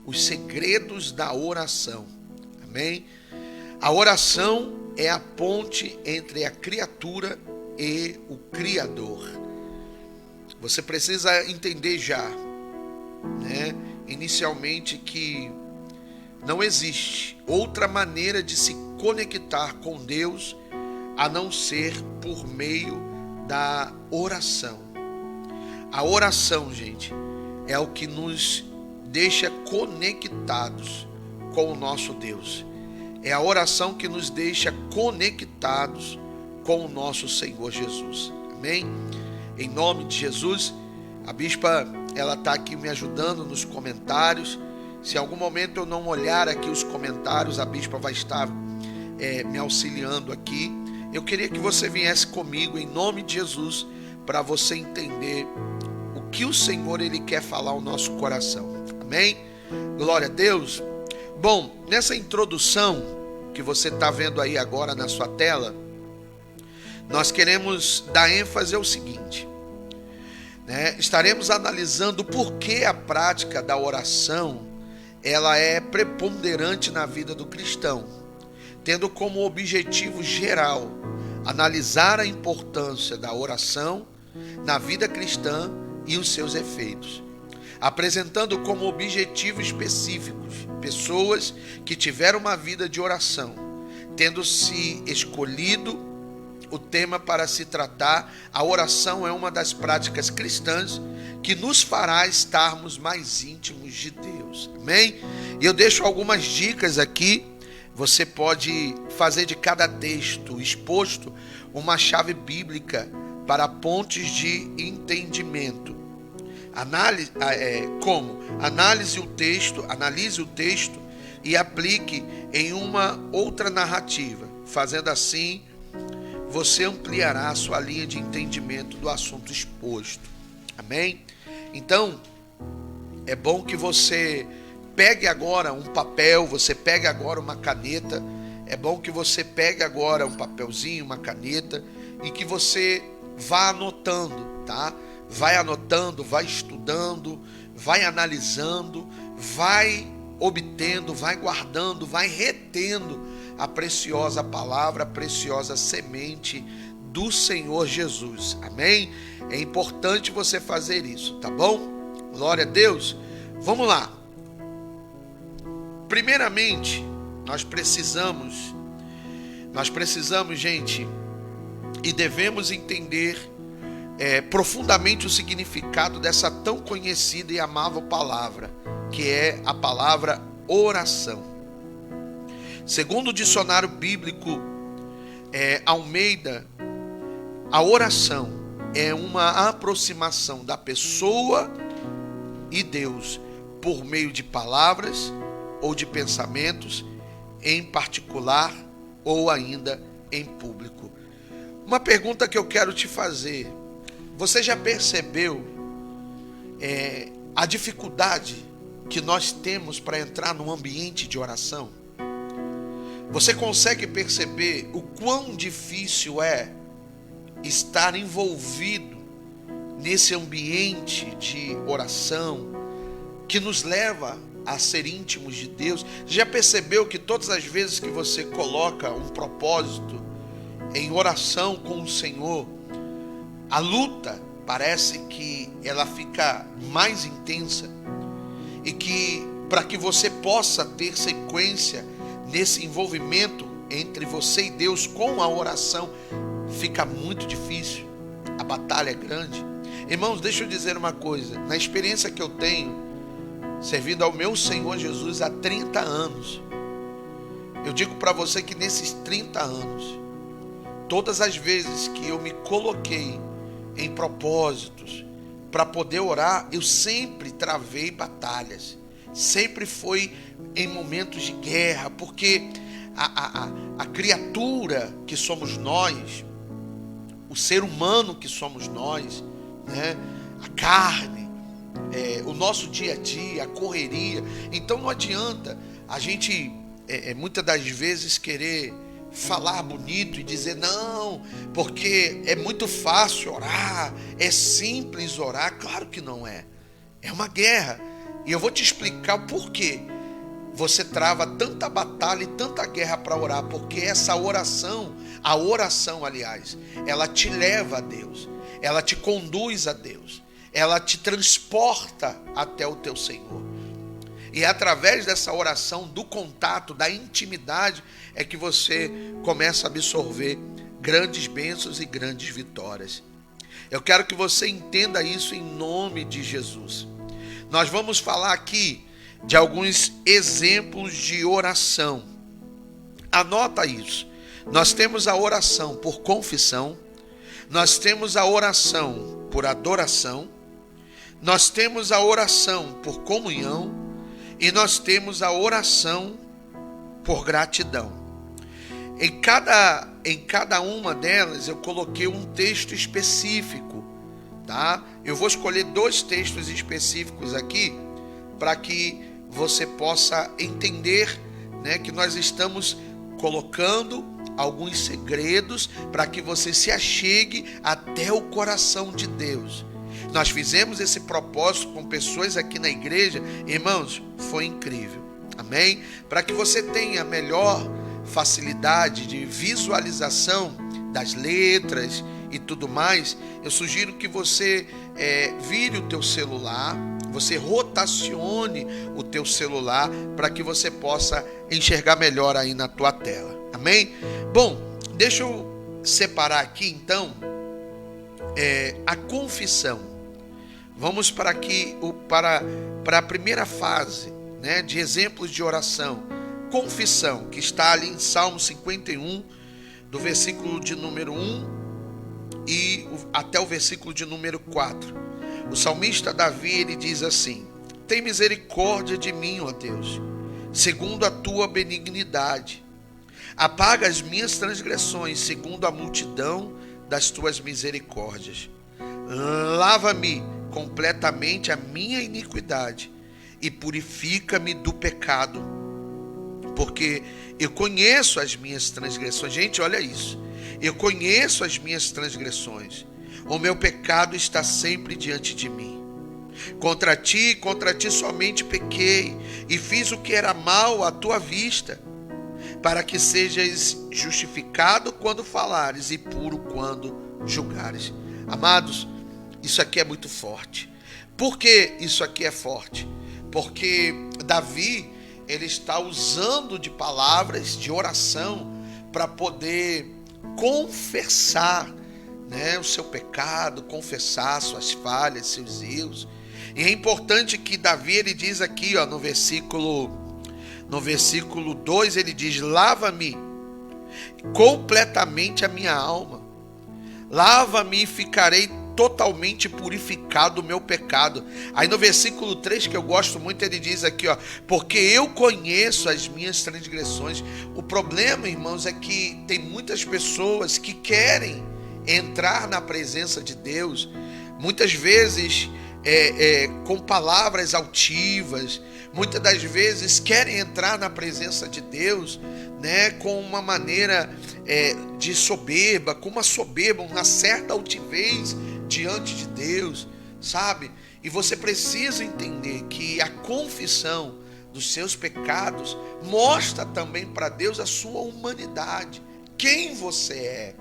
os segredos da oração. Amém? A oração é a ponte entre a criatura e o Criador. Você precisa entender já, né, inicialmente, que não existe outra maneira de se conectar com Deus a não ser por meio da oração. A oração, gente, é o que nos deixa conectados com o nosso Deus. É a oração que nos deixa conectados com o nosso Senhor Jesus. Amém? Em nome de Jesus, a bispa, ela está aqui me ajudando nos comentários. Se em algum momento eu não olhar aqui os comentários, a bispa vai estar me auxiliando aqui. Eu queria que você viesse comigo em nome de Jesus, para você entender o que o Senhor ele quer falar ao nosso coração. Amém? Glória a Deus. Bom, nessa introdução que você está vendo aí agora na sua tela, nós queremos dar ênfase ao seguinte, né? Estaremos analisando por que a prática da oração ela é preponderante na vida do cristão, tendo como objetivo geral analisar a importância da oração na vida cristã e os seus efeitos, apresentando como objetivo específicos pessoas que tiveram uma vida de oração, tendo se escolhido o tema para se tratar. A oração é uma das práticas cristãs que nos fará estarmos mais íntimos de Deus. Amém? E eu deixo algumas dicas aqui. Você pode fazer de cada texto exposto uma chave bíblica para pontes de entendimento. Analise o texto e aplique em uma outra narrativa. Fazendo assim, você ampliará a sua linha de entendimento do assunto exposto. Amém? Então, é bom que você pegue agora um papel, você pegue agora uma caneta. É bom que você pegue agora um papelzinho, uma caneta, e que você vá anotando, tá? Vai anotando, vai estudando, vai analisando, vai obtendo, vai guardando, vai retendo a preciosa palavra, a preciosa semente do Senhor Jesus. Amém? É importante você fazer isso, tá bom? Glória a Deus. Vamos lá. Primeiramente, nós precisamos, gente, e devemos entender profundamente o significado dessa tão conhecida e amável palavra, que é a palavra oração. Segundo o dicionário bíblico Almeida, a oração é uma aproximação da pessoa e Deus por meio de palavras ou de pensamentos, em particular ou ainda em público. Uma pergunta que eu quero te fazer: você já percebeu a dificuldade que nós temos para entrar num ambiente de oração? Você consegue perceber o quão difícil é estar envolvido nesse ambiente de oração que nos leva a ser íntimos de Deus? Já percebeu que todas as vezes que você coloca um propósito em oração com o Senhor, a luta parece que ela fica mais intensa, e que para que você possa ter sequência nesse envolvimento entre você e Deus com a oração, fica muito difícil, a batalha é grande. Irmãos, deixa eu dizer uma coisa, na experiência que eu tenho servindo ao meu Senhor Jesus há 30 anos, eu digo para você que nesses 30 anos, todas as vezes que eu me coloquei em propósitos para poder orar, eu sempre travei batalhas, sempre foi em momentos de guerra, porque a criatura que somos nós, o ser humano que somos nós, né? A carne, o nosso dia a dia, a correria. Então não adianta a gente muitas das vezes querer falar bonito e dizer não, porque é muito fácil orar, é simples orar. Claro que não é. É uma guerra. E eu vou te explicar o porquê você trava tanta batalha e tanta guerra para orar, porque essa oração, a oração, aliás, ela te leva a Deus, ela te conduz a Deus, ela te transporta até o teu Senhor. E é através dessa oração, do contato, da intimidade, é que você começa a absorver grandes bênçãos e grandes vitórias. Eu quero que você entenda isso em nome de Jesus. Nós vamos falar aqui de alguns exemplos de oração. Anota isso. Nós temos a oração por confissão, nós temos a oração por adoração, nós temos a oração por comunhão e nós temos a oração por gratidão. Em cada uma delas eu coloquei um texto específico, tá? Eu vou escolher 2 textos específicos aqui para que você possa entender, né, que nós estamos colocando alguns segredos para que você se achegue até o coração de Deus. Nós fizemos esse propósito com pessoas aqui na igreja, irmãos, foi incrível, amém? Para que você tenha melhor facilidade de visualização das letras e tudo mais, eu sugiro que você vire o teu celular, você rotacione o teu celular para que você possa enxergar melhor aí na tua tela, amém? Bom, deixa eu separar aqui então a confissão. Vamos para a primeira fase, né, de exemplos de oração. Confissão, que está ali em Salmo 51, do versículo de número 1 e até o versículo de número 4. O salmista Davi, ele diz assim: tem misericórdia de mim, ó Deus, segundo a tua benignidade. Apaga as minhas transgressões, segundo a multidão das tuas misericórdias. Lava-me completamente a minha iniquidade e purifica-me do pecado, porque eu conheço as minhas transgressões. Gente, olha isso. Eu conheço as minhas transgressões. O meu pecado está sempre diante de mim. Contra ti somente pequei e fiz o que era mal à tua vista, para que sejas justificado quando falares e puro quando julgares. Amados, isso aqui é muito forte. Por que isso aqui é forte? Porque Davi, ele está usando de palavras de oração para poder confessar, né, o seu pecado, confessar suas falhas, seus erros. E é importante que Davi, ele diz aqui, ó, no versículo 2, ele diz: lava-me completamente a minha alma, lava-me e ficarei totalmente purificado do meu pecado. Aí no versículo 3, que eu gosto muito, ele diz aqui, ó: porque eu conheço as minhas transgressões. O problema, irmãos, é que tem muitas pessoas que querem entrar na presença de Deus, muitas vezes com palavras altivas, muitas das vezes querem entrar na presença de Deus, né, com uma maneira de soberba, com uma soberba, uma certa altivez diante de Deus, sabe? E você precisa entender que a confissão dos seus pecados mostra também para Deus a sua humanidade, quem você é.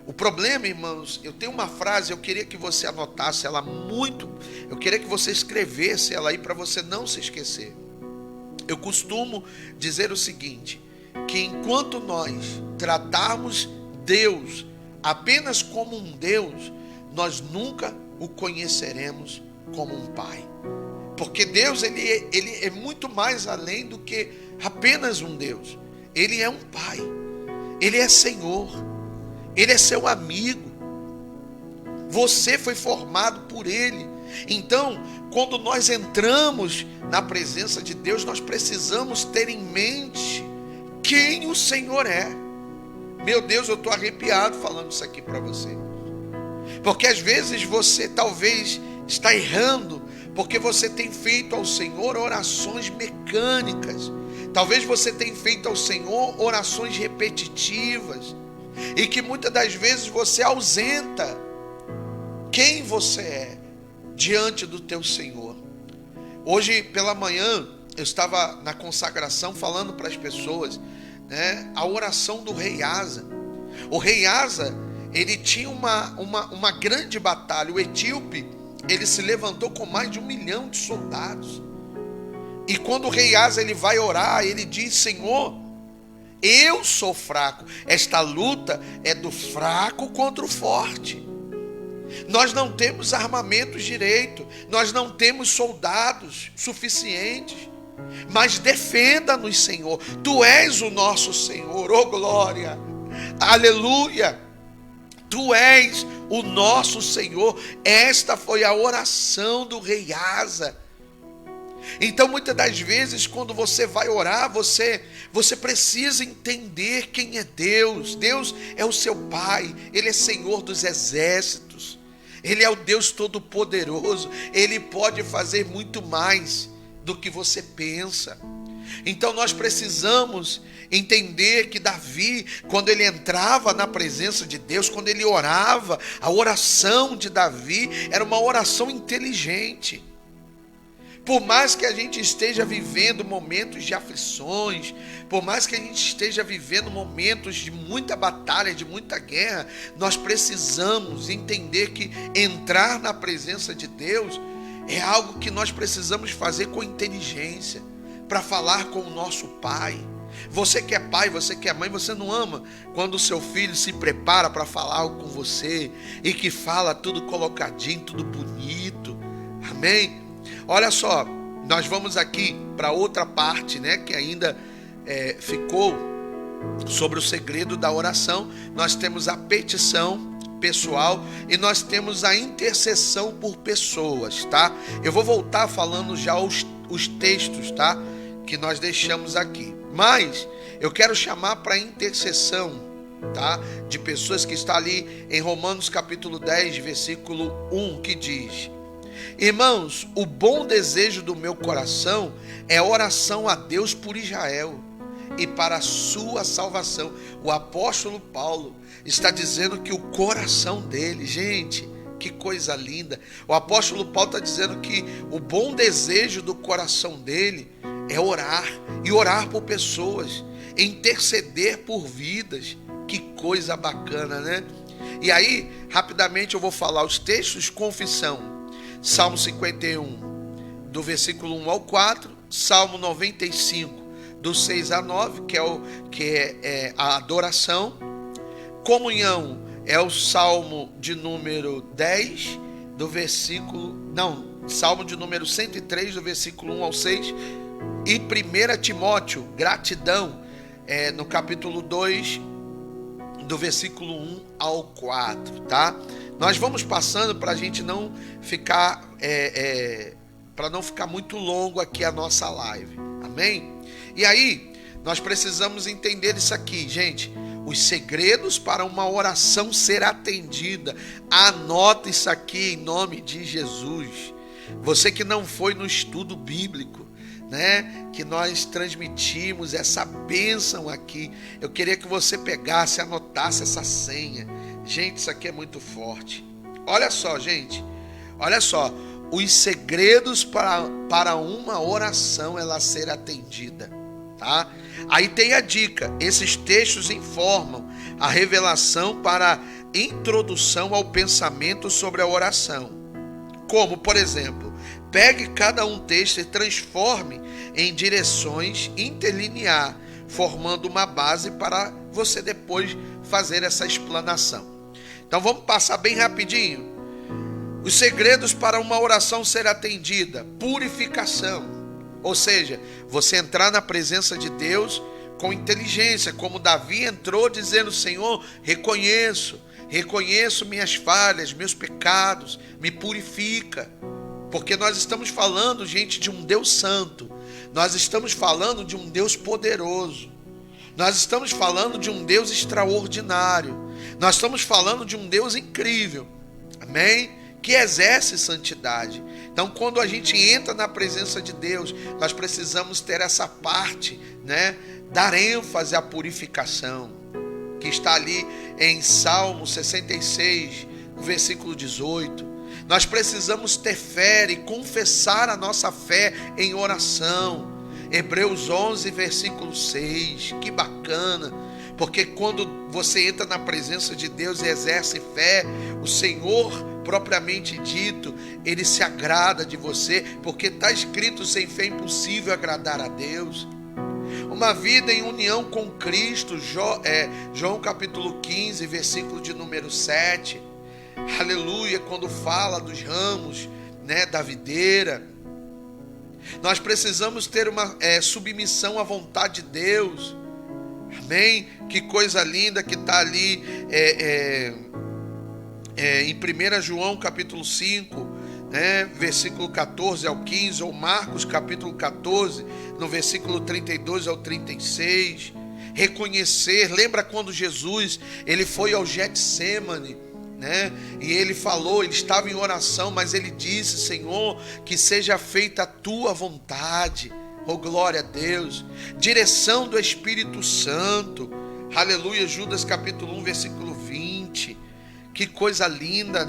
O problema, irmãos, eu tenho uma frase, eu queria que você anotasse ela muito, eu queria que você escrevesse ela aí para você não se esquecer. Eu costumo dizer o seguinte, que enquanto nós tratarmos Deus apenas como um Deus, nós nunca o conheceremos como um Pai. Porque Deus, ele é muito mais além do que apenas um Deus. Ele é um Pai, Ele é Senhor, Ele é seu amigo. Você foi formado por Ele. Então, quando nós entramos na presença de Deus, nós precisamos ter em mente quem o Senhor é. Meu Deus, eu estou arrepiado falando isso aqui para você. Porque às vezes você talvez está errando, porque você tem feito ao Senhor orações mecânicas. Talvez você tenha feito ao Senhor orações repetitivas, e que muitas das vezes você ausenta quem você é diante do teu Senhor. Hoje pela manhã eu estava na consagração falando para as pessoas, né, a oração do rei Asa. O rei Asa, ele tinha uma grande batalha. O etíope, ele se levantou com mais de 1 milhão de soldados. E quando o rei Asa ele vai orar, ele diz: Senhor, eu sou fraco. Esta luta é do fraco contra o forte. Nós não temos armamentos direito, nós não temos soldados suficientes, mas defenda-nos, Senhor. Tu és o nosso Senhor, oh glória, aleluia. Tu és o nosso Senhor. Esta foi a oração do rei Asa. Então, muitas das vezes, quando você vai orar, você precisa entender quem é Deus. Deus é o seu Pai, Ele é Senhor dos exércitos, Ele é o Deus Todo-Poderoso, Ele pode fazer muito mais do que você pensa. Então nós precisamos entender que Davi, quando ele entrava na presença de Deus, quando ele orava, a oração de Davi era uma oração inteligente. Por mais que a gente esteja vivendo momentos de aflições, por mais que a gente esteja vivendo momentos de muita batalha, de muita guerra, nós precisamos entender que entrar na presença de Deus é algo que nós precisamos fazer com inteligência, para falar com o nosso Pai. Você que é pai, você que é mãe, você não ama quando o seu filho se prepara para falar algo com você e que fala tudo colocadinho, tudo bonito. Amém? Olha só, nós vamos aqui para outra parte, né, que ainda ficou sobre o segredo da oração. Nós temos a petição pessoal e nós temos a intercessão por pessoas, tá? Eu vou voltar falando já os textos, tá, que nós deixamos aqui. Mas eu quero chamar para intercessão, tá, de pessoas, que está ali em Romanos capítulo 10, versículo 1, que diz: Irmãos, o bom desejo do meu coração é oração a Deus por Israel e para a sua salvação. O apóstolo Paulo está dizendo que o coração dele, gente, que coisa linda. O apóstolo Paulo está dizendo que o bom desejo do coração dele é orar, e orar por pessoas, interceder por vidas. Que coisa bacana, né? E aí, rapidamente eu vou falar os textos. Confissão: Salmo 51, do versículo 1 ao 4, Salmo 95, do 6 a 9, que é a adoração. Comunhão é o Salmo de número 10, do versículo... Não, Salmo de número 103, do versículo 1 ao 6. E 1 Timóteo, gratidão, no capítulo 2, do versículo 1 ao 4, tá? Nós vamos passando para a gente não ficar, para não ficar muito longo aqui a nossa live, amém? E aí, nós precisamos entender isso aqui, gente. Os segredos para uma oração ser atendida. Anota isso aqui em nome de Jesus. Você que não foi no estudo bíblico, né, que nós transmitimos essa bênção aqui, eu queria que você pegasse, anotasse essa senha. Gente, isso aqui é muito forte. Olha só, gente, olha só, os segredos para uma oração ela ser atendida, tá? Aí tem a dica: esses textos informam a revelação para introdução ao pensamento sobre a oração. Como, por exemplo, pegue cada um texto e transforme em direções interlinear, formando uma base para você depois fazer essa explanação. Então vamos passar bem rapidinho. Os segredos para uma oração ser atendida: purificação, ou seja, você entrar na presença de Deus com inteligência, como Davi entrou dizendo: Senhor, reconheço minhas falhas, meus pecados, me purifica. Porque nós estamos falando, gente, de um Deus santo. Nós estamos falando de um Deus poderoso. Nós estamos falando de um Deus extraordinário. Nós estamos falando de um Deus incrível. Amém? Que exerce santidade. Então, quando a gente entra na presença de Deus, nós precisamos ter essa parte, né? Dar ênfase à purificação, que está ali em Salmo 66, no versículo 18. Nós precisamos ter fé e confessar a nossa fé em oração. Hebreus 11, versículo 6. Que bacana. Porque quando você entra na presença de Deus e exerce fé, o Senhor, propriamente dito, Ele se agrada de você, porque está escrito: sem fé é impossível agradar a Deus. Uma vida em união com Cristo, João capítulo 15, versículo de número 7. Aleluia, quando fala dos ramos, da videira. Nós precisamos ter uma submissão à vontade de Deus. Amém? Que coisa linda que está ali em 1 João capítulo 5, versículo 14 ao 15, ou Marcos capítulo 14, no versículo 32 ao 36. Reconhecer, lembra quando Jesus ele foi ao Getsêmani, e ele falou, ele estava em oração, mas ele disse: Senhor, que seja feita a tua vontade. Oh, glória a Deus. Direção do Espírito Santo. Aleluia. Judas capítulo 1, versículo 20. Que coisa linda,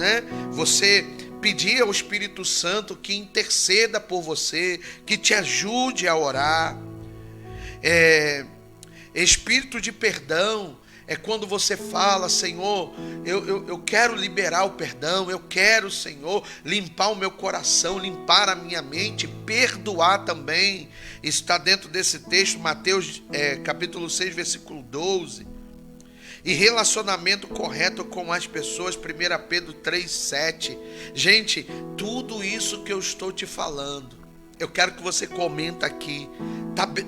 Você pedir ao Espírito Santo que interceda por você, que te ajude a orar. Espírito de perdão. É quando você fala: Senhor, eu quero liberar o perdão, eu quero, Senhor, limpar o meu coração, limpar a minha mente, perdoar também. Está dentro desse texto, Mateus capítulo 6, versículo 12. E relacionamento correto com as pessoas, 1 Pedro 3, 7. Gente, tudo isso que eu estou te falando, eu quero que você comenta aqui.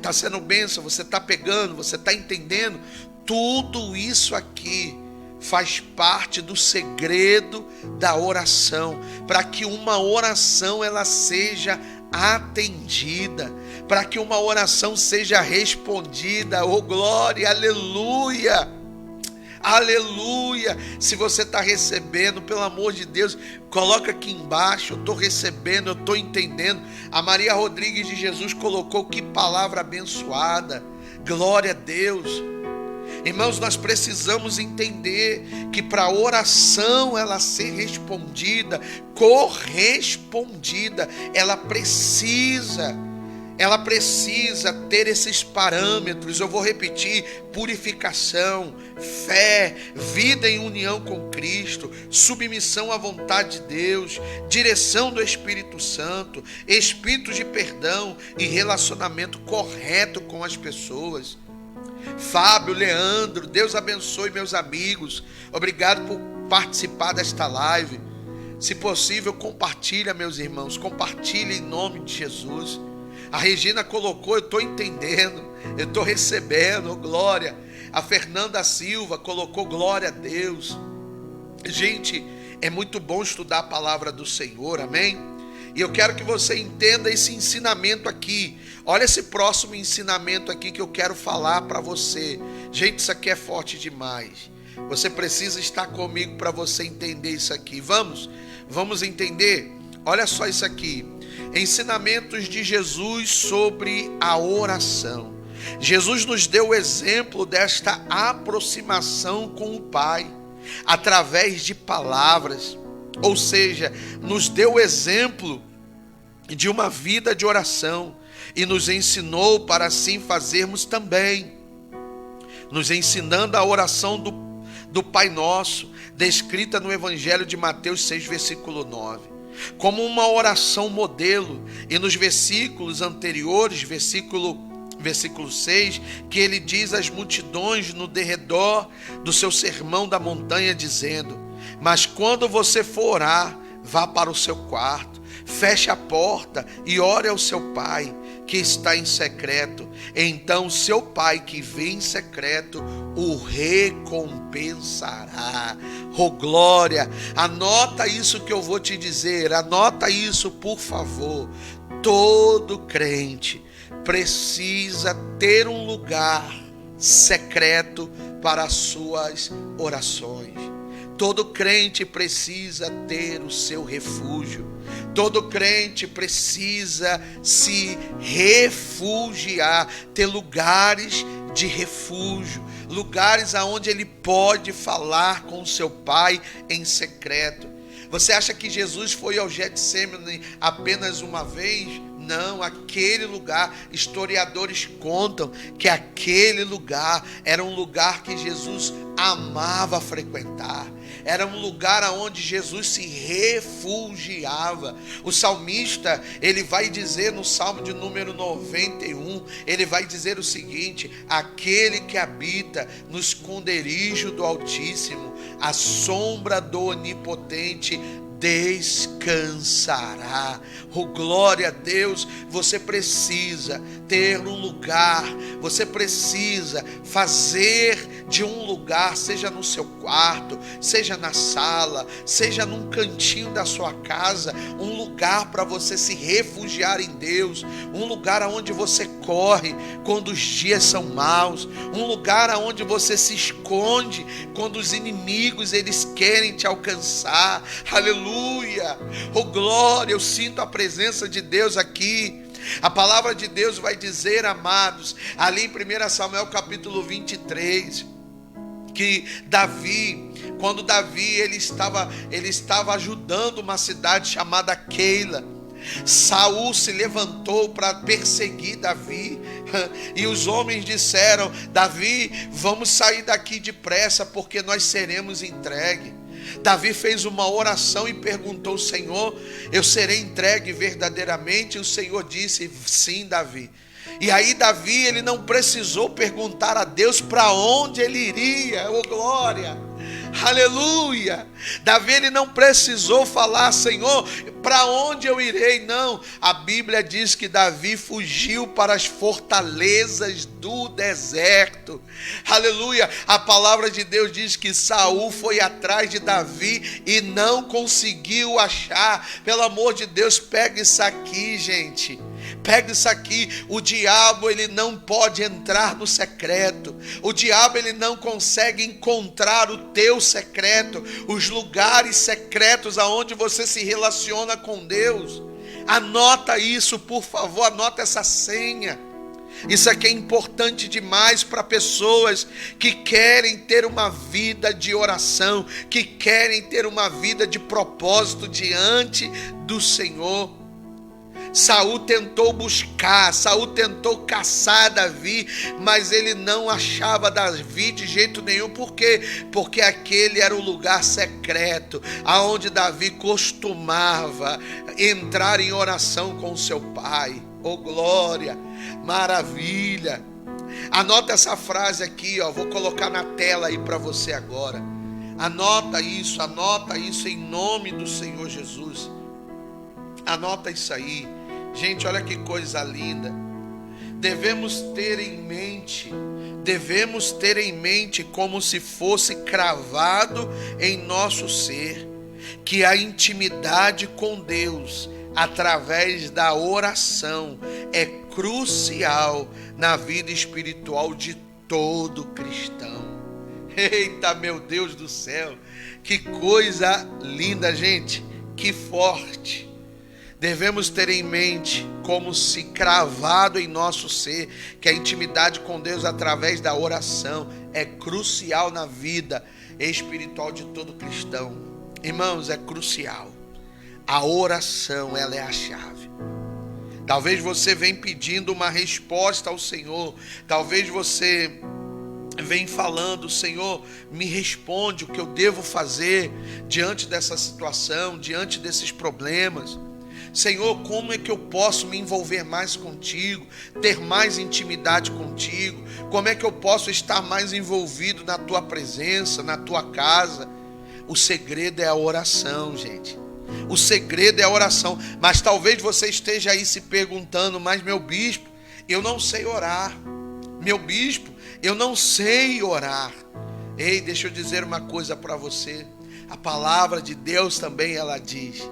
Tá sendo bênção? Você está pegando? Você está entendendo? Tudo isso aqui faz parte do segredo da oração, para que uma oração ela seja atendida, para que uma oração seja respondida. Oh, glória, aleluia, aleluia. Se você está recebendo, pelo amor de Deus, coloca aqui embaixo: eu estou recebendo, eu estou entendendo. A Maria Rodrigues de Jesus colocou: que palavra abençoada. Glória a Deus. Irmãos, nós precisamos entender que para a oração ela ser respondida, correspondida, ela precisa ter esses parâmetros. Eu vou repetir: purificação, fé, vida em união com Cristo, submissão à vontade de Deus, direção do Espírito Santo, espírito de perdão e relacionamento correto com as pessoas. Fábio, Leandro, Deus abençoe meus amigos. Obrigado por participar desta live. Se possível, compartilha, meus irmãos. Compartilha em nome de Jesus. A Regina colocou: eu estou entendendo, eu estou recebendo, oh, glória. A Fernanda Silva colocou: glória a Deus. Gente, é muito bom estudar a palavra do Senhor, amém? E eu quero que você entenda esse ensinamento aqui. Olha esse próximo ensinamento aqui que eu quero falar para você. Gente, isso aqui é forte demais. Você precisa estar comigo para você entender isso aqui. Vamos entender? Olha só isso aqui. Ensinamentos de Jesus sobre a oração. Jesus nos deu o exemplo desta aproximação com o Pai através de palavras. Ou seja, nos deu o exemplo de uma vida de oração e nos ensinou para assim fazermos também, nos ensinando a oração do Pai Nosso, descrita no Evangelho de Mateus 6, versículo 9, como uma oração modelo. E nos versículos anteriores, versículo 6, que ele diz às multidões no derredor do seu sermão da montanha, dizendo: mas quando você for orar, vá para o seu quarto, feche a porta e ore ao seu pai que está em secreto. Então seu pai que vê em secreto o recompensará. Oh, glória! Anota isso que eu vou te dizer, anota isso, por favor. Todo crente precisa ter um lugar secreto para as suas orações. Todo crente precisa ter o seu refúgio. Todo crente precisa se refugiar, ter lugares de refúgio, lugares aonde ele pode falar com o seu pai em secreto. Você acha que Jesus foi ao Getsêmani apenas uma vez? Não, aquele lugar, historiadores contam que aquele lugar era um lugar que Jesus amava frequentar. Era um lugar onde Jesus se refugiava. O salmista, ele vai dizer no Salmo de número 91, ele vai dizer o seguinte: aquele que habita no esconderijo do Altíssimo, à sombra do Onipotente, descansará. Oh, glória a Deus. Você precisa ter um lugar, você precisa fazer de um lugar, seja no seu quarto, seja na sala, seja num cantinho da sua casa, um lugar para você se refugiar em Deus, um lugar onde você corre quando os dias são maus, um lugar onde você se esconde quando os inimigos eles querem te alcançar. Aleluia. Oh, glória, eu sinto a presença de Deus aqui. A palavra de Deus vai dizer, amados, ali em 1 Samuel capítulo 23, que Davi, quando Davi ele estava ajudando uma cidade chamada Keila, Saul se levantou para perseguir Davi, e os homens disseram: Davi, vamos sair daqui depressa, porque nós seremos entregues. Davi fez uma oração e perguntou: Senhor, eu serei entregue verdadeiramente? E o Senhor disse: sim, Davi. E aí Davi, ele não precisou perguntar a Deus para onde ele iria. Oh, glória, aleluia. Davi, ele não precisou falar: Senhor, para onde eu irei? Não, a Bíblia diz que Davi fugiu para as fortalezas do deserto. Aleluia. A palavra de Deus diz que Saul foi atrás de Davi e não conseguiu achar. Pelo amor de Deus, pega isso aqui, gente. Pega isso aqui. O diabo, ele não pode entrar no secreto. O diabo, ele não consegue encontrar o teu secreto, os lugares secretos aonde você se relaciona com Deus. Anota isso, por favor, anota essa senha. Isso aqui é importante demais para pessoas que querem ter uma vida de oração, que querem ter uma vida de propósito diante do Senhor. Saul tentou buscar, Saul tentou caçar Davi, mas ele não achava Davi de jeito nenhum. Por quê? Porque aquele era o lugar secreto, aonde Davi costumava entrar em oração com o seu pai. Oh, glória, maravilha. Anota essa frase aqui, ó, vou colocar na tela aí para você agora. Anota isso em nome do Senhor Jesus. Anota isso aí. Gente, olha que coisa linda. Devemos ter em mente como se fosse cravado em nosso ser, que a intimidade com Deus, através da oração, é crucial na vida espiritual de todo cristão. Eita, meu Deus do céu, que coisa linda, gente, que forte. Devemos ter em mente como se cravado em nosso ser, que a intimidade com Deus através da oração é crucial na vida espiritual de todo cristão. Irmãos, é crucial. A oração, ela é a chave. Talvez você venha pedindo uma resposta ao Senhor. Talvez você vem falando: Senhor, me responde o que eu devo fazer diante dessa situação, diante desses problemas. Senhor, como é que eu posso me envolver mais contigo, ter mais intimidade contigo? Como é que eu posso estar mais envolvido na tua presença, na tua casa? O segredo é a oração, gente. O segredo é a oração. Mas talvez você esteja aí se perguntando: mas meu bispo, eu não sei orar. Meu bispo, eu não sei orar. Ei, deixa eu dizer uma coisa para você. A palavra de Deus também, ela diz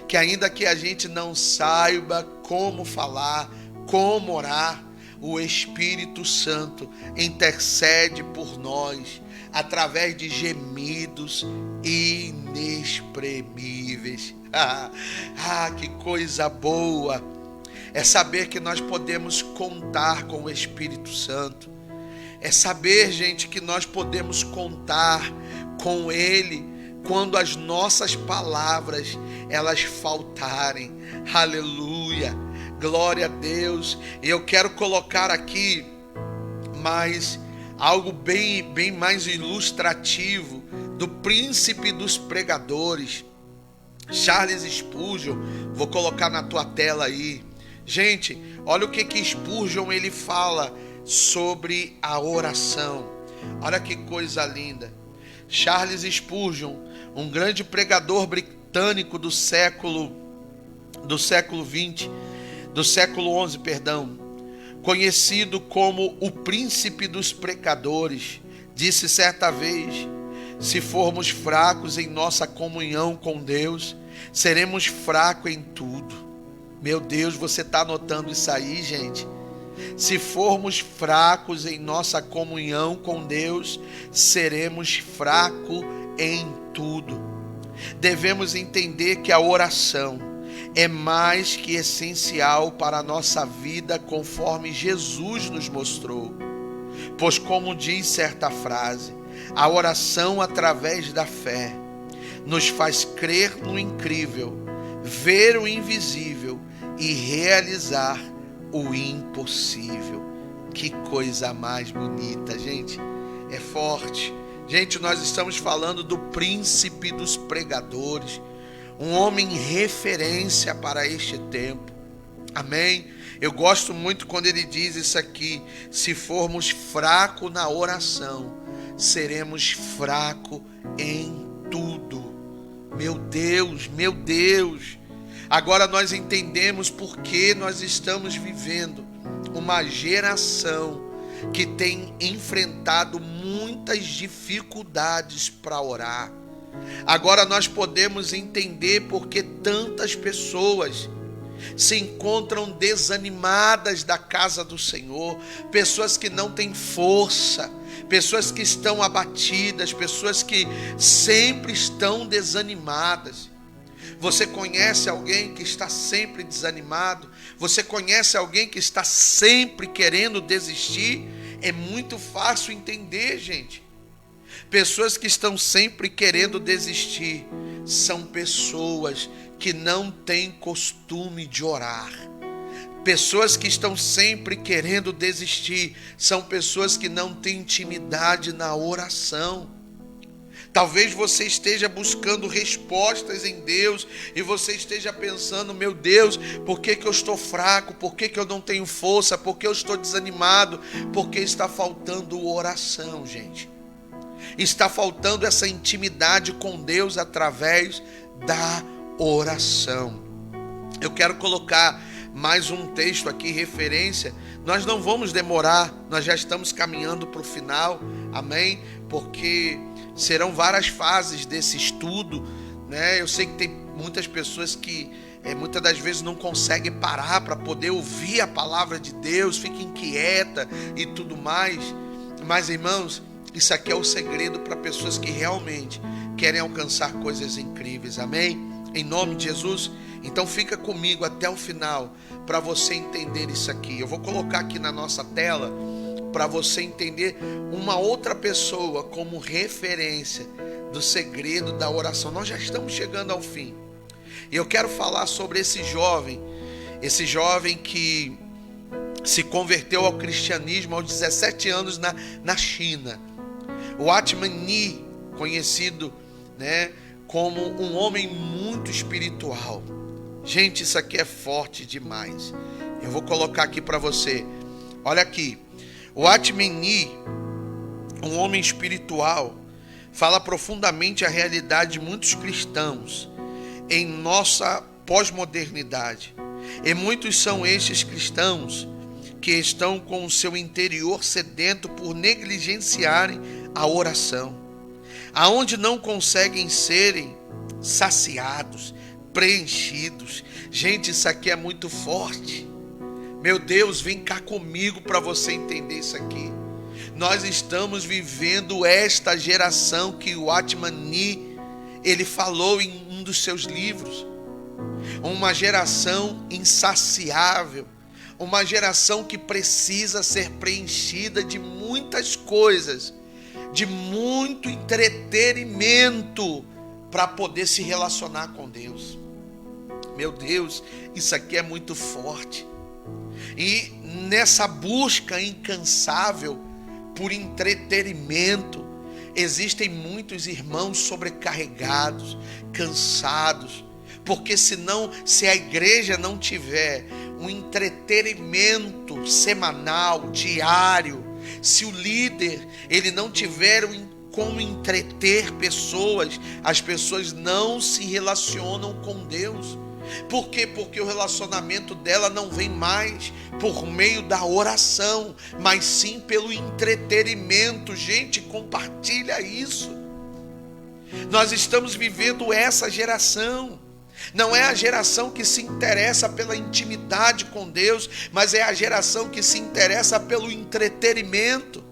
que ainda que a gente não saiba como falar, como orar, o Espírito Santo intercede por nós através de gemidos inexprimíveis. Que coisa boa é saber que nós podemos contar com o Espírito Santo. É saber, gente, que nós podemos contar com Ele quando as nossas palavras elas faltarem. Aleluia, glória a Deus. E eu quero colocar aqui mais algo bem mais ilustrativo do príncipe dos pregadores, Charles Spurgeon. Vou colocar na tua tela aí. Gente, olha o que Spurgeon ele fala sobre a oração. Olha que coisa linda. Charles Spurgeon, um grande pregador britânico do século XI, conhecido como o príncipe dos pregadores, disse certa vez: se formos fracos em nossa comunhão com Deus, seremos fracos em tudo. Meu Deus, você está anotando isso aí, gente? Se formos fracos em nossa comunhão com Deus, seremos fracos em tudo. Devemos entender que a oração é mais que essencial para a nossa vida, conforme Jesus nos mostrou. Pois, como diz certa frase, a oração através da fé nos faz crer no incrível, ver o invisível e realizar o impossível. Que coisa mais bonita, gente. É forte. Gente, nós estamos falando do príncipe dos pregadores, um homem referência para este tempo. Amém? Eu gosto muito quando ele diz isso aqui: se formos fracos na oração, seremos fracos em tudo. Meu Deus, meu Deus. Agora nós entendemos por que nós estamos vivendo uma geração que tem enfrentado muitas dificuldades para orar. Agora nós podemos entender por que tantas pessoas se encontram desanimadas da casa do Senhor, pessoas que não têm força, pessoas que estão abatidas, pessoas que sempre estão desanimadas. Você conhece alguém que está sempre desanimado? Você conhece alguém que está sempre querendo desistir? É muito fácil entender, gente. Pessoas que estão sempre querendo desistir são pessoas que não têm costume de orar. Pessoas que estão sempre querendo desistir são pessoas que não têm intimidade na oração. Talvez você esteja buscando respostas em Deus e você esteja pensando: meu Deus, por que eu estou fraco? Por que eu não tenho força? Por que eu estou desanimado? Porque está faltando oração, gente. Está faltando essa intimidade com Deus através da oração. Eu quero colocar mais um texto aqui, referência. Nós não vamos demorar, nós já estamos caminhando para o final, amém? Porque serão várias fases desse estudo, né? Eu sei que tem muitas pessoas que muitas das vezes não conseguem parar para poder ouvir a palavra de Deus, fica inquieta e tudo mais. Mas, irmãos, isso aqui é o segredo para pessoas que realmente querem alcançar coisas incríveis, amém? Em nome de Jesus. Então fica comigo até o final para você entender isso aqui. Eu vou colocar aqui na nossa tela para você entender uma outra pessoa como referência do segredo da oração. Nós já estamos chegando ao fim. E eu quero falar sobre esse jovem que se converteu ao cristianismo aos 17 anos na China. O Watchman Nee, conhecido, né, como um homem muito espiritual. Gente, isso aqui é forte demais. Eu vou colocar aqui para você. Olha aqui. O Watchman Nee, um homem espiritual, fala profundamente a realidade de muitos cristãos em nossa pós-modernidade. E muitos são estes cristãos que estão com o seu interior sedento por negligenciarem a oração, aonde não conseguem serem saciados, preenchidos. Gente, isso aqui é muito forte. Meu Deus, vem cá comigo para você entender isso aqui. Nós estamos vivendo esta geração que o Watchman Nee, ele falou em um dos seus livros. Uma geração insaciável, uma geração que precisa ser preenchida de muitas coisas, de muito entretenimento, para poder se relacionar com Deus. Meu Deus, isso aqui é muito forte. E nessa busca incansável por entretenimento, existem muitos irmãos sobrecarregados, cansados, porque se a igreja não tiver um entretenimento semanal, diário, se o líder ele não tiver como entreter pessoas, as pessoas não se relacionam com Deus. Por quê? Porque o relacionamento dela não vem mais por meio da oração, mas sim pelo entretenimento. Gente, compartilha isso. Nós estamos vivendo essa geração. Não é a geração que se interessa pela intimidade com Deus, mas é a geração que se interessa pelo entretenimento.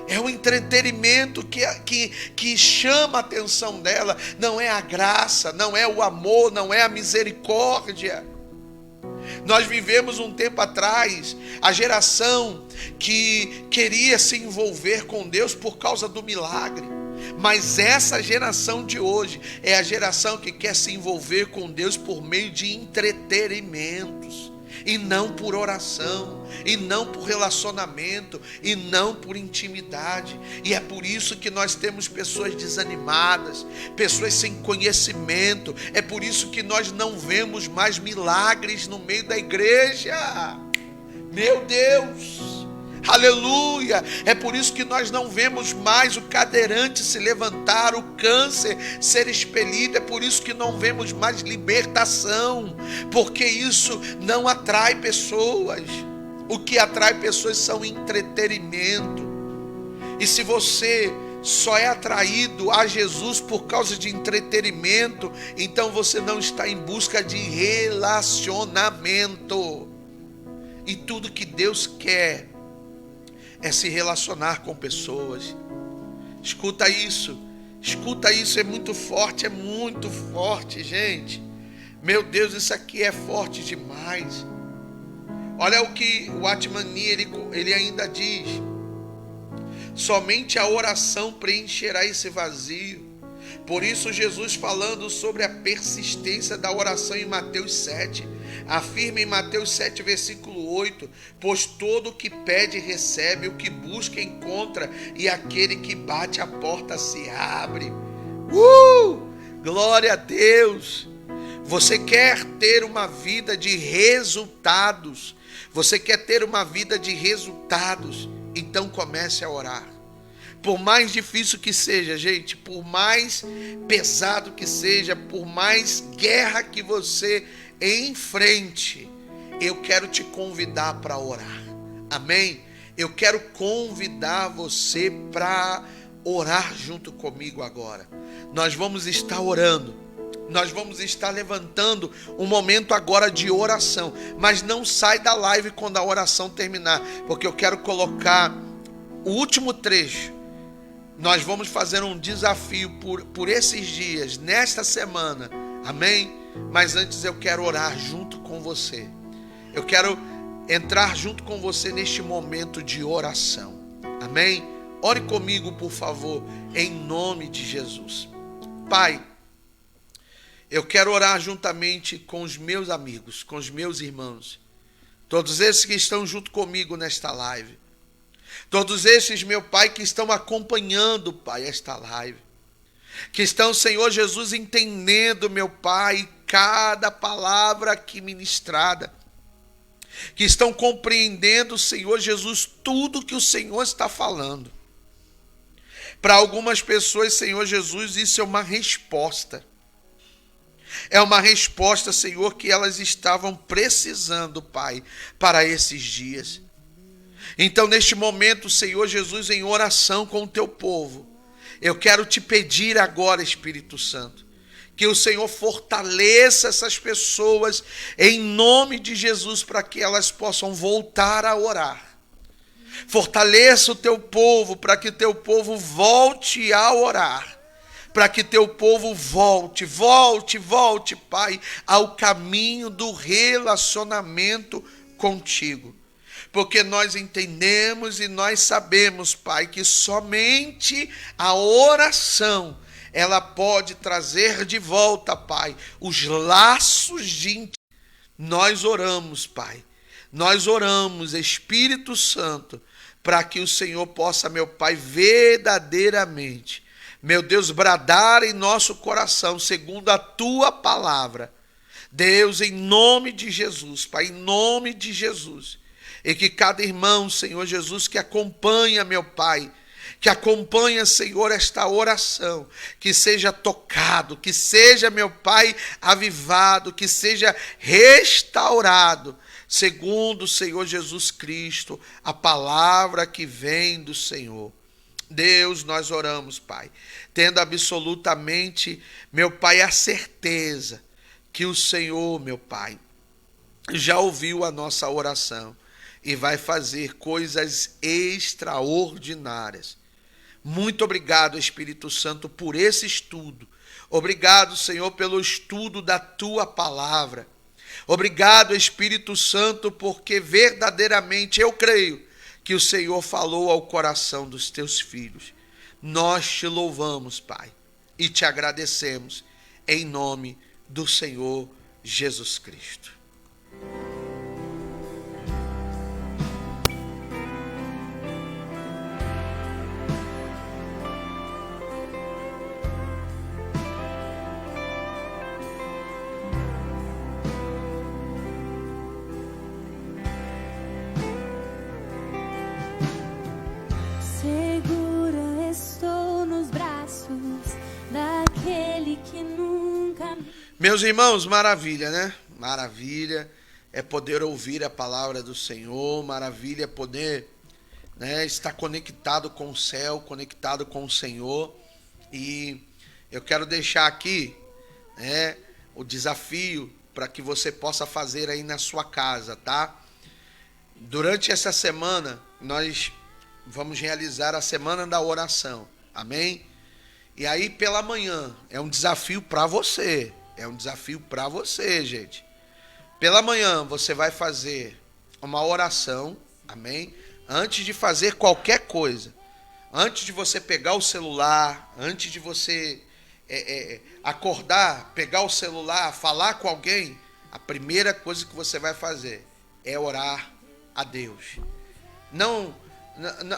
É o entretenimento que chama a atenção dela. Não é a graça, não é o amor, não é a misericórdia. Nós vivemos um tempo atrás a geração que queria se envolver com Deus por causa do milagre. Mas essa geração de hoje é a geração que quer se envolver com Deus por meio de entretenimentos. E não por oração, e não por relacionamento, e não por intimidade. E é por isso que nós temos pessoas desanimadas, pessoas sem conhecimento. É por isso que nós não vemos mais milagres no meio da igreja. Meu Deus! Aleluia! É por isso que nós não vemos mais o cadeirante se levantar, o câncer ser expelido. É por isso que não vemos mais libertação, porque isso não atrai pessoas. O que atrai pessoas são entretenimento. E se você só é atraído a Jesus por causa de entretenimento, então você não está em busca de relacionamento. E tudo que Deus quer é se relacionar com pessoas. Escuta isso, é muito forte, gente. Meu Deus, isso aqui é forte demais. Olha o que o Atmani, ele ainda diz: somente a oração preencherá esse vazio. Por isso Jesus, falando sobre a persistência da oração em Mateus 7, afirma em Mateus 7, versículo 8: pois todo o que pede recebe, o que busca encontra, e aquele que bate a porta se abre. Glória a Deus! Você quer ter uma vida de resultados? Você quer ter uma vida de resultados? Então comece a orar. Por mais difícil que seja, gente, por mais pesado que seja, por mais guerra que você enfrente, eu quero te convidar para orar. Amém? Eu quero convidar você para orar junto comigo agora. Nós vamos estar orando. Nós vamos estar levantando um momento agora de oração. Mas não sai da live quando a oração terminar, porque eu quero colocar o último trecho. Nós vamos fazer um desafio por esses dias, nesta semana. Amém? Mas antes eu quero orar junto com você. Eu quero entrar junto com você neste momento de oração. Amém? Ore comigo, por favor, em nome de Jesus. Pai, eu quero orar juntamente com os meus amigos, com os meus irmãos. Todos esses que estão junto comigo nesta live. Todos esses, meu Pai, que estão acompanhando, Pai, esta live. Que estão, Senhor Jesus, entendendo, meu Pai, cada palavra aqui ministrada. Que estão compreendendo, Senhor Jesus, tudo que o Senhor está falando. Para algumas pessoas, Senhor Jesus, isso é uma resposta. É uma resposta, Senhor, que elas estavam precisando, Pai, para esses dias. Então, neste momento, Senhor Jesus, em oração com o teu povo, eu quero te pedir agora, Espírito Santo, que o Senhor fortaleça essas pessoas em nome de Jesus, para que elas possam voltar a orar. Fortaleça o teu povo, para que teu povo volte a orar. Para que teu povo volte, Pai, ao caminho do relacionamento contigo. Porque nós entendemos e nós sabemos, Pai, que somente a oração ela pode trazer de volta, Pai, os laços de intimidade. Nós oramos, Pai. Nós oramos, Espírito Santo, para que o Senhor possa, meu Pai, verdadeiramente, meu Deus, bradar em nosso coração, segundo a Tua palavra. Deus, em nome de Jesus, Pai, em nome de Jesus. E que cada irmão, Senhor Jesus, que acompanha, meu Pai, que acompanha, Senhor, esta oração, que seja tocado, que seja, meu Pai, avivado, que seja restaurado, segundo o Senhor Jesus Cristo, a palavra que vem do Senhor. Deus, nós oramos, Pai, tendo absolutamente, meu Pai, a certeza que o Senhor, meu Pai, já ouviu a nossa oração e vai fazer coisas extraordinárias. Muito obrigado, Espírito Santo, por esse estudo. Obrigado, Senhor, pelo estudo da Tua palavra. Obrigado, Espírito Santo, porque verdadeiramente eu creio que o Senhor falou ao coração dos Teus filhos. Nós te louvamos, Pai, e te agradecemos em nome do Senhor Jesus Cristo. Segura estou nos braços daquele que nunca... Meus irmãos, maravilha, né? Maravilha é poder ouvir a palavra do Senhor, maravilha é poder, né, estar conectado com o céu, conectado com o Senhor. E eu quero deixar aqui, né, o desafio para que você possa fazer aí na sua casa, tá? Durante essa semana, nós vamos realizar a semana da oração, amém? E aí pela manhã, é um desafio para você, gente. Pela manhã você vai fazer uma oração, amém? Antes de fazer qualquer coisa, antes de você pegar o celular, antes de você acordar, pegar o celular, falar com alguém, a primeira coisa que você vai fazer é orar a Deus. Não,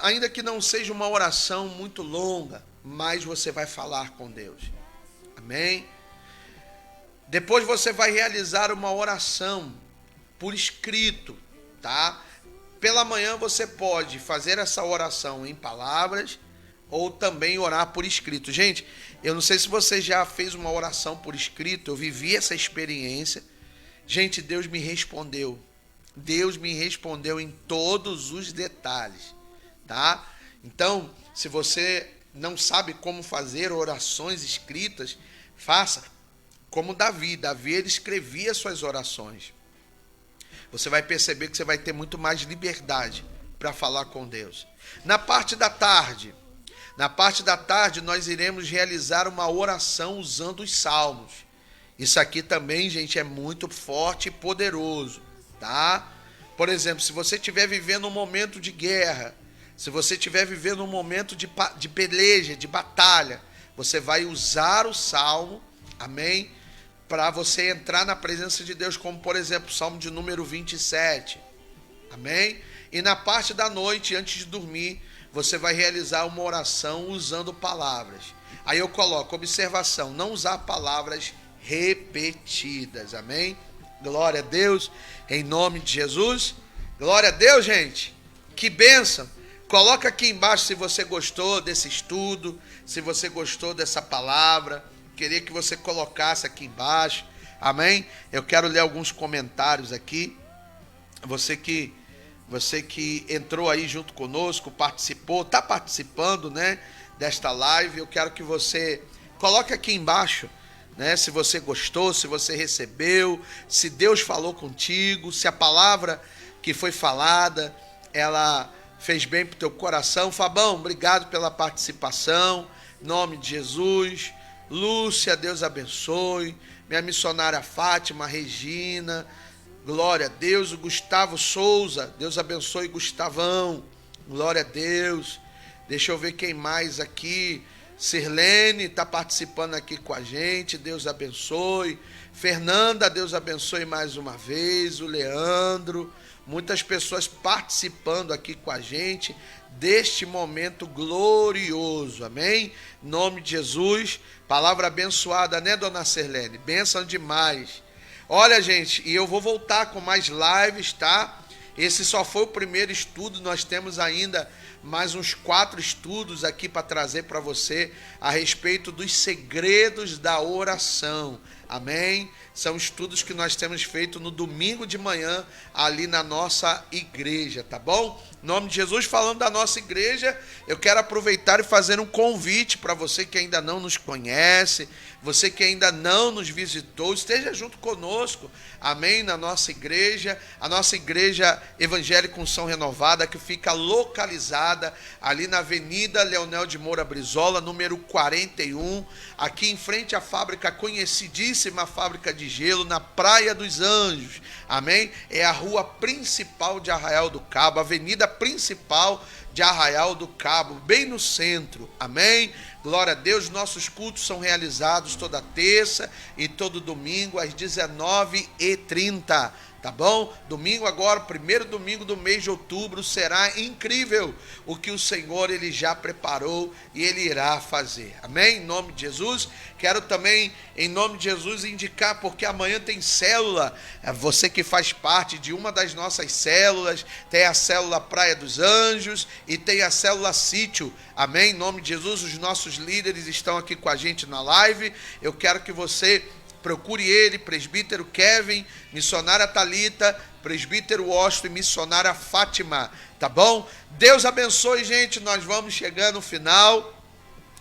ainda que não seja uma oração muito longa, mas você vai falar com Deus. Amém? Depois você vai realizar uma oração por escrito, tá? Pela manhã você pode fazer essa oração em palavras ou também orar por escrito. Gente, eu não sei se você já fez uma oração por escrito, eu vivi essa experiência. Gente, Deus me respondeu. Deus me respondeu em todos os detalhes, tá? Então, se você não sabe como fazer orações escritas, faça como Davi. Davi, ele escrevia suas orações. Você vai perceber que você vai ter muito mais liberdade para falar com Deus. Na parte da tarde, nós iremos realizar uma oração usando os salmos. Isso aqui também, gente, é muito forte e poderoso, tá? Por exemplo, se você estiver vivendo um momento de guerra, se você estiver vivendo um momento de peleja, de batalha, você vai usar o salmo, amém? Para você entrar na presença de Deus, como por exemplo, o salmo de número 27, amém? E na parte da noite, antes de dormir, você vai realizar uma oração usando palavras. Aí eu coloco, observação, não usar palavras repetidas, amém? Glória a Deus, em nome de Jesus. Glória a Deus, gente. Que bênção. Coloca aqui embaixo se você gostou desse estudo, se você gostou dessa palavra. Queria que você colocasse aqui embaixo, amém? Eu quero ler alguns comentários aqui. Você que entrou aí junto conosco, participou, está participando, né, desta live. Eu quero que você coloque aqui embaixo, né, se você gostou, se você recebeu, se Deus falou contigo, se a palavra que foi falada, ela fez bem para o teu coração. Fabão, obrigado pela participação, em nome de Jesus. Lúcia, Deus abençoe. Minha missionária Fátima, Regina, glória a Deus. O Gustavo Souza, Deus abençoe Gustavão, glória a Deus. Deixa eu ver quem mais aqui. Sirlene está participando aqui com a gente, Deus abençoe. Fernanda, Deus abençoe mais uma vez. O Leandro, muitas pessoas participando aqui com a gente deste momento glorioso, amém? Em nome de Jesus, palavra abençoada, né, dona Sirlene? Bênção demais. Olha, gente, e eu vou voltar com mais lives, tá? Esse só foi o primeiro estudo, nós temos ainda mais uns 4 estudos aqui para trazer para você a respeito dos segredos da oração, amém? São estudos que nós temos feito no domingo de manhã ali na nossa igreja, tá bom? Em nome de Jesus, falando da nossa igreja, eu quero aproveitar e fazer um convite para você que ainda não nos conhece, você que ainda não nos visitou, esteja junto conosco, amém, na nossa igreja, a nossa igreja evangélica Unção Renovada, que fica localizada ali na Avenida Leonel de Moura Brizola, número 41, aqui em frente à fábrica, conhecidíssima fábrica de gelo, na Praia dos Anjos, amém? É a rua principal de Arraial do Cabo, a avenida principal de Arraial do Cabo, bem no centro, amém? Glória a Deus, nossos cultos são realizados toda terça e todo domingo às 19h30, tá bom? Domingo agora, primeiro domingo do mês de outubro, será incrível o que o Senhor ele já preparou e ele irá fazer, amém? Em nome de Jesus, quero também, em nome de Jesus, indicar, porque amanhã tem célula, você que faz parte de uma das nossas células, tem a célula Praia dos Anjos e tem a célula Sítio, amém? Em nome de Jesus, os nossos líderes estão aqui com a gente na live, eu quero que você procure ele, presbítero Kevin, missionária Thalita, presbítero Washington e missionária Fátima, tá bom? Deus abençoe, gente, nós vamos chegando no final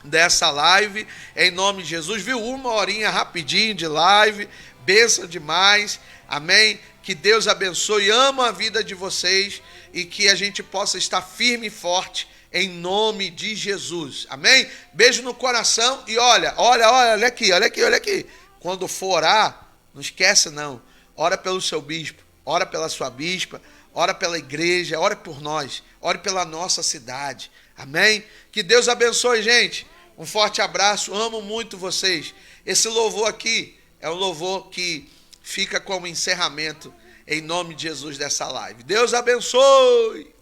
dessa live, em nome de Jesus, viu? 1 horinha rapidinho de live, bênção demais, amém? Que Deus abençoe, ama a vida de vocês e que a gente possa estar firme e forte em nome de Jesus, amém? Beijo no coração e olha aqui. Quando for orar, não esquece não, ora pelo seu bispo, ora pela sua bispa, ora pela igreja, ora por nós, ore pela nossa cidade, amém? Que Deus abençoe, gente, um forte abraço, amo muito vocês. Esse louvor aqui é um louvor que fica como encerramento em nome de Jesus dessa live. Deus abençoe!